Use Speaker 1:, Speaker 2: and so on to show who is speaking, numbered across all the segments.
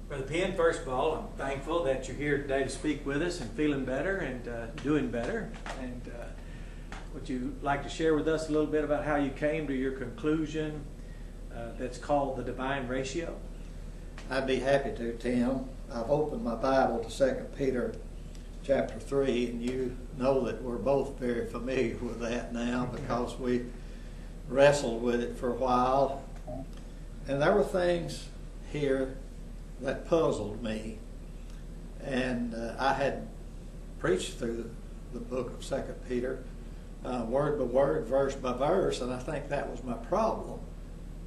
Speaker 1: Brother Penn, first of all, I'm thankful that you're here today to speak with us and feeling better and doing better. And would you like to share with us a little bit about how you came to your conclusion that's called the divine ratio?
Speaker 2: I'd be happy to, Tim. I've opened my Bible to 2 Peter chapter 3, and you know that we're both very familiar with that now because we wrestled with it for a while. And there were things here that puzzled me. And I had preached through the book of 2 Peter, word by word, verse by verse, and I think that was my problem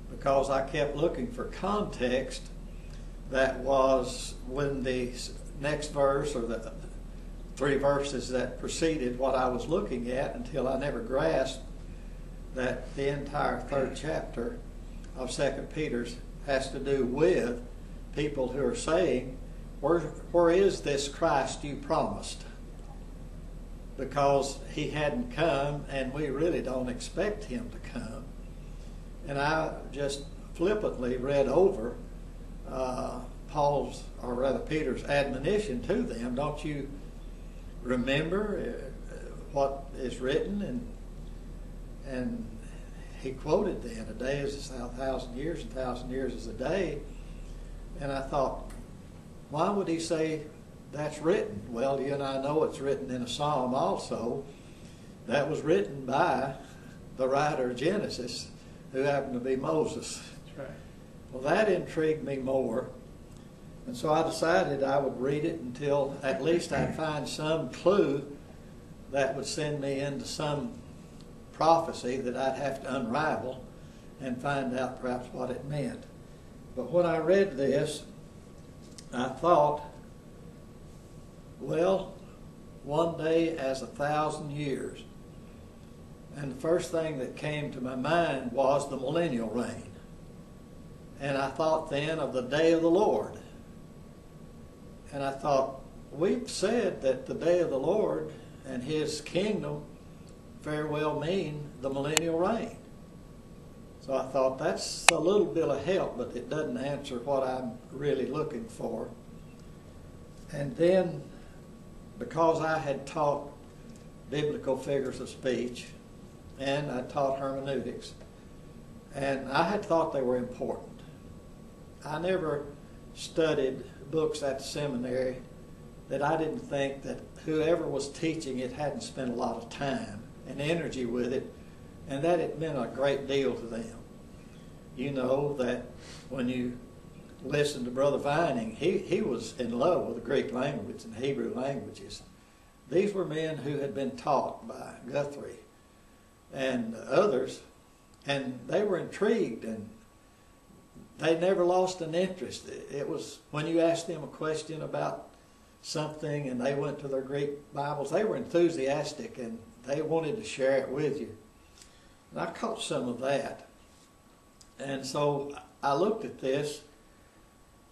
Speaker 2: because I kept looking for context that was when the next verse or the three verses that preceded what I was looking at until I never grasped that the entire third chapter of 2 Peter has to do with people who are saying, where is this Christ you promised? Because he hadn't come and we really don't expect him to come. And I just flippantly read over Paul's, or rather Peter's admonition to them. Don't you remember what is written? And he quoted then, a day is 1,000 years, and 1,000 years is a day. And I thought, why would he say that's written? Well, you and I know it's written in a psalm also. That was written by the writer of Genesis, who happened to be Moses.
Speaker 1: That's right.
Speaker 2: Well, that intrigued me more. And so I decided I would read it until at least I'd find some clue that would send me into some prophecy that I'd have to unravel and find out perhaps what it meant. But when I read this, I thought, well, one day as 1,000 years. And the first thing that came to my mind was the millennial reign. And I thought then of the day of the Lord. And I thought, we've said that the day of the Lord and his kingdom very well mean the millennial reign. So I thought that's a little bit of help, but it doesn't answer what I'm really looking for. And then, because I had taught biblical figures of speech, and I taught hermeneutics, and I had thought they were important. I never studied books at the seminary that I didn't think that whoever was teaching it hadn't spent a lot of time and energy with it, and that it meant a great deal to them. You know that when you listen to Brother Vining, he was in love with the Greek language and Hebrew languages. These were men who had been taught by Guthrie and others, and they were intrigued, and they never lost an interest. It was when you asked them a question about something and they went to their Greek Bibles, they were enthusiastic and they wanted to share it with you. And I caught some of that. And so I looked at this,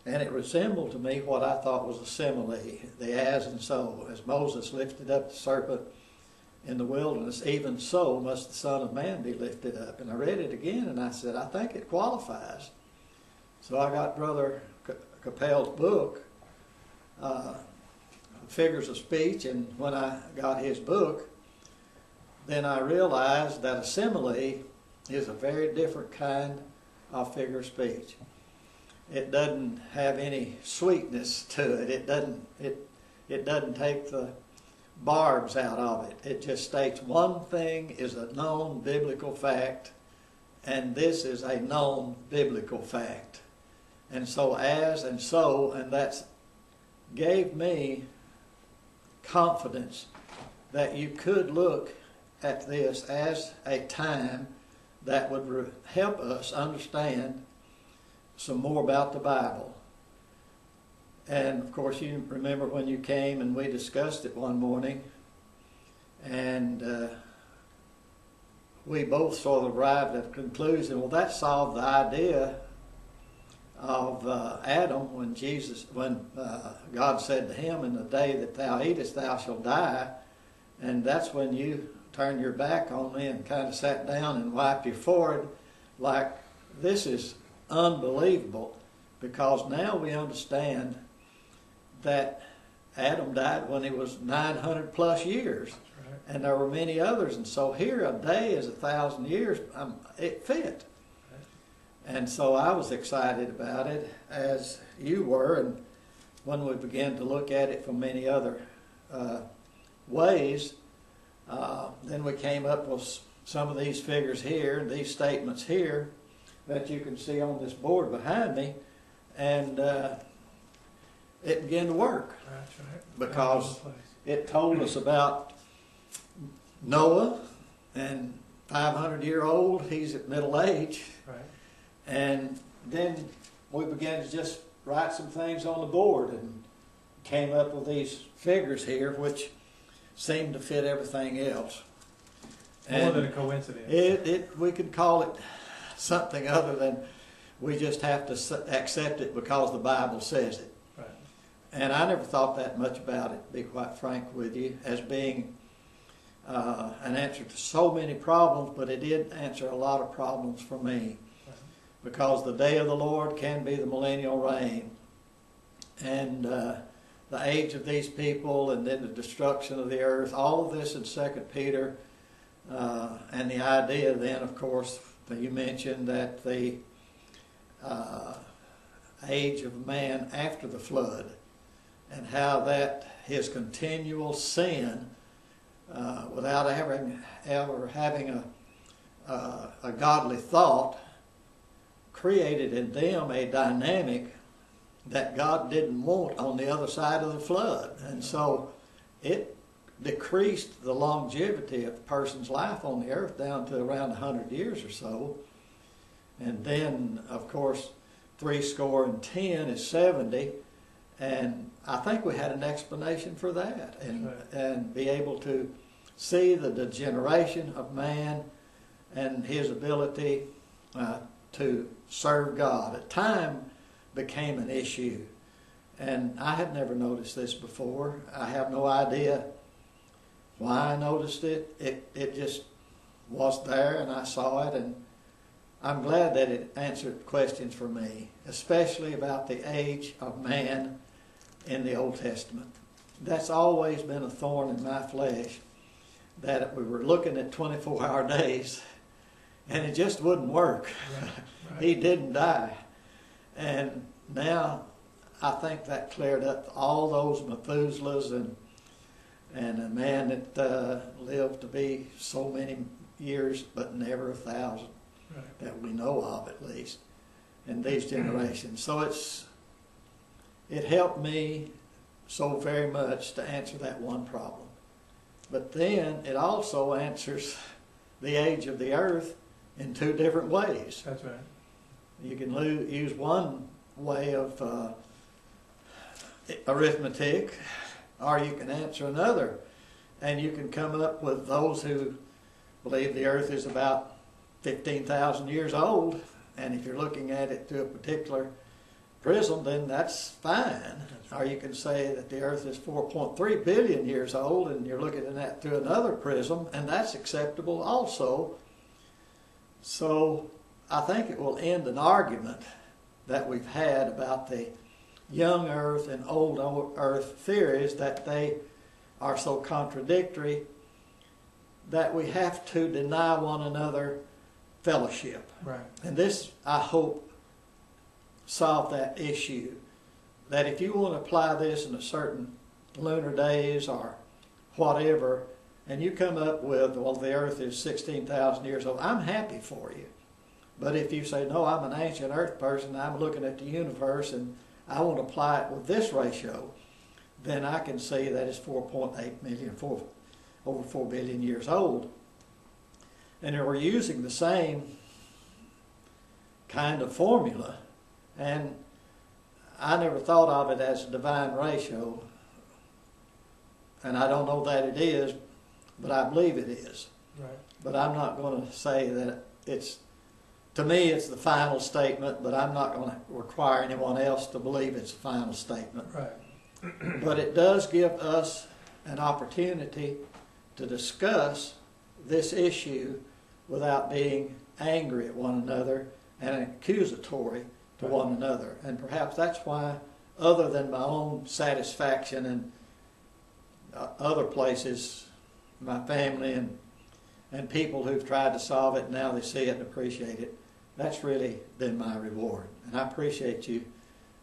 Speaker 2: and it resembled to me what I thought was a simile, the as and so. As Moses lifted up the serpent in the wilderness, even so must the Son of Man be lifted up. And I read it again, and I said, I think it qualifies. So I got Brother Capel's book, Figures of Speech, and when I got his book, then I realized that a simile is a very different kind of figure of speech. It doesn't have any sweetness to it. It doesn't take the barbs out of it. It just states one thing is a known biblical fact, and this is a known biblical fact. And so as and so, and that gave me confidence that you could look at this as a time that would help us understand some more about the Bible. And of course you remember when you came and we discussed it one morning, and we both sort of arrived at a conclusion, well, that solved the idea of Adam when God said to him, in the day that thou eatest thou shalt die. And that's when you turned your back on me and kind of sat down and wiped your forehead like, this is unbelievable. because now we understand that Adam died when he was 900 plus years.
Speaker 3: That's right.
Speaker 2: And there were many others. And so here a day is 1,000 years. It fit. And so I was excited about it, as you were. And when we began to look at it from many other ways, then we came up with some of these figures here, these statements here, that you can see on this board behind me. And it began to work.
Speaker 3: That's right.
Speaker 2: Because it told us about Noah, and 500-year-old, he's at middle age.
Speaker 3: Right.
Speaker 2: And then we began to just write some things on the board and came up with these figures here, which seemed to fit everything else.
Speaker 3: More than a coincidence.
Speaker 2: We could call it something other than we just have to accept it because the Bible says it.
Speaker 3: Right.
Speaker 2: And I never thought that much about it, to be quite frank with you, as being an answer to so many problems, but it did answer a lot of problems for me. Because the day of the Lord can be the millennial reign. And the age of these people, and then the destruction of the earth, all of this in 2 Peter. And the idea then, of course, that you mentioned, that the age of man after the flood, and how that his continual sin, without ever having a godly thought, created in them a dynamic that God didn't want on the other side of the flood. And so it decreased the longevity of a person's life on the earth down to around 100 years or so. And then, of course, 70 is 70. And I think we had an explanation for that. And be able to see the degeneration of man and his ability to serve God. At time became an issue. And I had never noticed this before. I have no idea why I noticed it. It just was there, and I saw it, and I'm glad that it answered questions for me, especially about the age of man in the Old Testament. That's always been a thorn in my flesh, that we were looking at 24-hour days, and it just wouldn't work.
Speaker 3: Right.
Speaker 2: He didn't die. And now I think that cleared up all those Methuselahs and a man that lived to be so many years, but never 1,000,
Speaker 3: Right.
Speaker 2: that we know of at least, in these generations. So it helped me so very much to answer that one problem. But then it also answers the age of the earth in two different ways.
Speaker 3: That's right.
Speaker 2: You can use one way of arithmetic, or you can answer another. And you can come up with those who believe the earth is about 15,000 years old. And if you're looking at it through a particular prism, then that's fine.
Speaker 3: That's right.
Speaker 2: Or you can say that the earth is 4.3 billion years old, and you're looking at that through another prism, and that's acceptable also. So I think it will end an argument that we've had about the young earth and old earth theories, that they are so contradictory that we have to deny one another fellowship.
Speaker 3: Right.
Speaker 2: And this, I hope, solved that issue, that if you want to apply this in a certain lunar days or whatever, and you come up with, well, the earth is 16,000 years old, I'm happy for you. But if you say, no, I'm an ancient earth person, I'm looking at the universe and I want to apply it with this ratio, then I can see that it's 4.8 million, over 4 billion years old. And we're using the same kind of formula. And I never thought of it as a divine ratio. And I don't know that it is, but I believe it is.
Speaker 3: Right.
Speaker 2: But I'm not going to say that it's, to me, it's the final statement, but I'm not going to require anyone else to believe it's a final statement.
Speaker 3: Right.
Speaker 2: But it does give us an opportunity to discuss this issue without being angry at one another and accusatory, to one another. And perhaps that's why, other than my own satisfaction and other places, my family and people who've tried to solve it, now they see it and appreciate it, that's really been my reward. And I appreciate you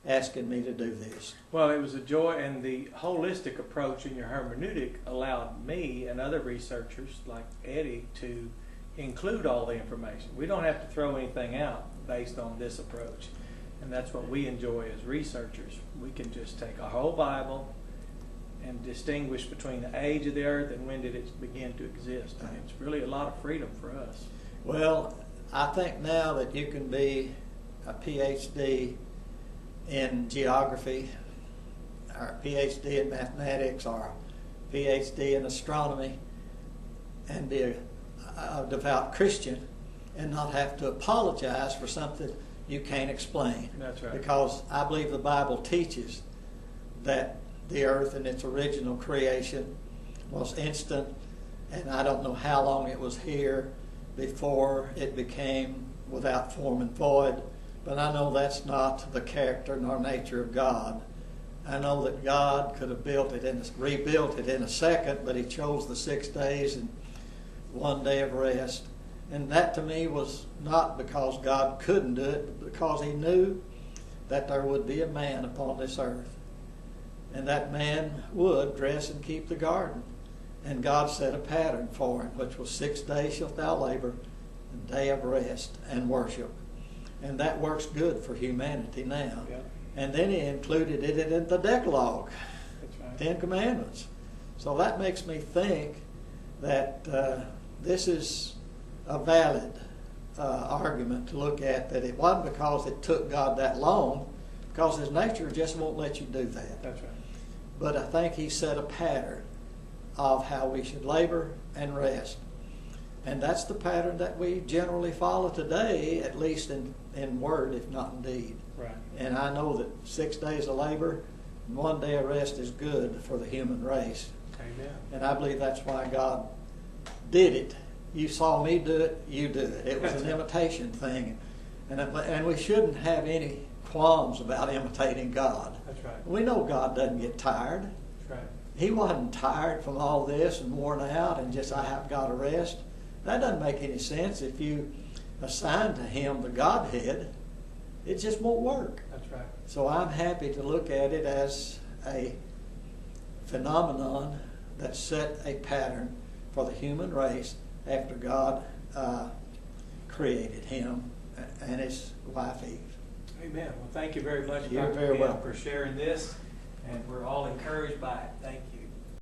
Speaker 2: asking me to do this.
Speaker 1: Well, it was a joy, and the holistic approach in your hermeneutic allowed me and other researchers like Eddie to include all the information. We don't have to throw anything out based on this approach. And that's what we enjoy as researchers. We can just take a whole Bible and distinguish between the age of the earth and when did it begin to exist. And it's really a lot of freedom for us.
Speaker 2: Well, I think now that you can be a PhD in geography, or a PhD in mathematics, or a PhD in astronomy, and be a devout Christian and not have to apologize for something you can't explain.
Speaker 1: That's right.
Speaker 2: Because I believe the Bible teaches that the earth in its original creation was instant, and I don't know how long it was here before it became without form and void, but I know that's not the character nor nature of God. I know that God could have rebuilt it in a second, but He chose the 6 days and 1 day of rest. And that to me was not because God couldn't do it, but because He knew that there would be a man upon this earth. And that man would dress and keep the garden. And God set a pattern for him, which was 6 days shalt thou labor, a day of rest and worship. And that works good for humanity now.
Speaker 1: Yeah.
Speaker 2: And then He included it in the Decalogue,
Speaker 1: That's right.
Speaker 2: 10 Commandments. So that makes me think that this is a valid argument to look at, that it wasn't because it took God that long, because His nature just won't let you do that.
Speaker 1: That's right.
Speaker 2: But I think He set a pattern of how we should labor and rest. And that's the pattern that we generally follow today, at least in word, if not in deed.
Speaker 1: Right.
Speaker 2: And I know that 6 days of labor and 1 day of rest is good for the human race.
Speaker 1: Amen.
Speaker 2: And I believe that's why God did it. You saw me do it, you do it. It was an imitation thing. And we shouldn't have any qualms about imitating God.
Speaker 1: That's right.
Speaker 2: We know God doesn't get tired.
Speaker 1: That's right.
Speaker 2: He wasn't tired from all this and worn out and just, I have got to rest. That doesn't make any sense. If you assign to Him the Godhead, it just won't work.
Speaker 1: That's right.
Speaker 2: So I'm happy to look at it as a phenomenon that set a pattern for the human race after God created him and his wife Eve.
Speaker 1: Amen. Well, thank you very much,
Speaker 2: You're
Speaker 1: Dr.
Speaker 2: very
Speaker 1: Penn,
Speaker 2: welcome.
Speaker 1: for sharing this, and we're all encouraged by it. Thank you.